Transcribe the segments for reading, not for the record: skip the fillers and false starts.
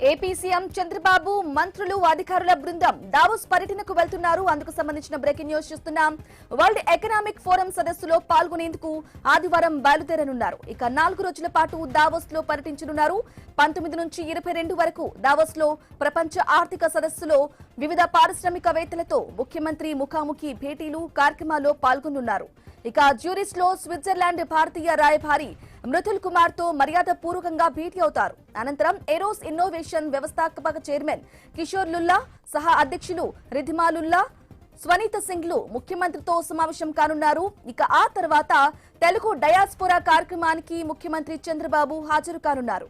AP CM Chandrababu మంత్రులు అధికారుల బృందం దావోస్ పర్యటనకు వెళ్తున్నారు. అందుకు సంబంధించిన బ్రేకింగ్ న్యూస్ చూస్తున్నాం. వరల్డ్ ఎకనామిక్ ఫోరం సదస్సులో పాల్గొనేందుకు ఆదివారం బయలుదేరనున్నారు. ఇక 4 రోజుల పాటు దావోస్ లో పర్యటించనున్నారు. 19 నుంచి 22 వరకు దావోస్ లో ప్రపంచ ఆర్థిక సదస్సులో వివిధ పారిశ్రామికవేత్తలతో ముఖ్యమంత్రి ముఖాముఖి భేటీలు కార్యక్రమాల్లో పాల్గొనున్నారు. ఇక జ్యూరిచ్ లో స్విట్జర్లాండ్ భారతీయ రాయబారి మృతుల్ కుమార్ తో మర్యాద పూర్వకంగా భేటీ అవుతారు. అనంతరం ఏరోస్ ఇన్నోవేషన్ వ్యవస్థాపక చైర్మన్ కిషోర్ లుల్లా, సహా అధ్యక్షులు రిధిమా లుల్లా, స్వనీత సింగ్ లు ముఖ్యమంత్రితో సమావేశం కానున్నారు. ఇక ఆ తర్వాత తెలుగు డయాస్పోరా కార్యక్రమానికి ముఖ్యమంత్రి చంద్రబాబు హాజరు కానున్నారు.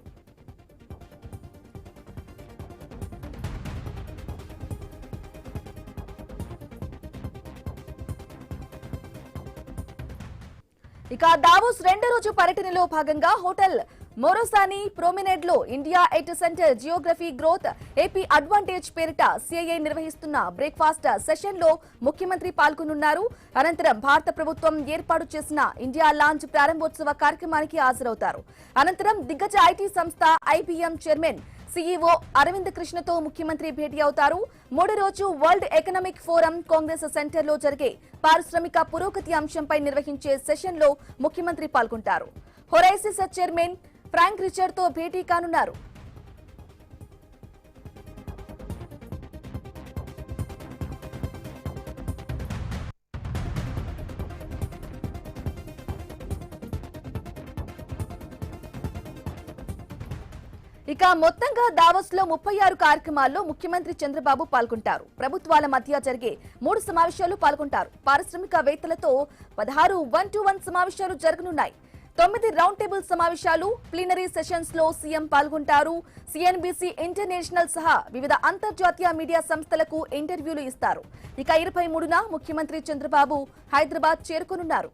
ఇక దావోస్ 2వ రోజు పర్యటనలో భాగంగా హోటల్ మోరోసాని ప్రొమినేడ్ లో India at centre Geography growth AP advantage పేరిట సిఐఐ నిర్వహిస్తున్న బ్రేక్ఫాస్ట్ సెషన్ లో ముఖ్యమంత్రి పాల్గొనున్నారు. అనంతరం భారత ప్రభుత్వం ఏర్పాటు చేసిన ఇండియా లాంచ్ ప్రారంభోత్సవ కార్యక్రమానికి హాజరవుతారు. అనంతరం దిగ్గజ ఐటీ సంస్థ ఐబీఎం చైర్మన్ సీఈఓ అరవింద్ కృష్ణతో ముఖ్యమంత్రి భేటీ అవుతారు. 3వ రోజు world economic forum Congress centre లో జరిగే పారిశ్రామిక పురోగతి అంశంపై నిర్వహించే సెషన్ లో ముఖ్యమంత్రి పాల్గొంటారు. హొరైసిస్ చైర్మన్ ఫ్రాంక్ రిచర్డ్ తో భేటీ కానున్నారు. ఇక మొత్తంగా దావోస్ లో 36 కార్యక్రమాల్లో ముఖ్యమంత్రి చంద్రబాబు పాల్గొంటారు. ప్రభుత్వాల మధ్య జరిగే 3 సమావేశాలు పాల్గొంటారు. పారిశ్రామికవేత్తలతో 16 1-to-1 సమావేశాలు జరగనున్నాయి. 9 రౌండ్ టేబుల్ సమావేశాలు, ప్లీనరీ సెషన్స్ లో సీఎం పాల్గొంటారు. సిఎన్బిసి ఇంటర్నేషనల్ సహా వివిధ అంతర్జాతీయ మీడియా సంస్థలకు ఇంటర్వ్యూలు ఇస్తారు. ఇక 23న ముఖ్యమంత్రి చంద్రబాబు హైదరాబాద్ చేరుకోనున్నారు.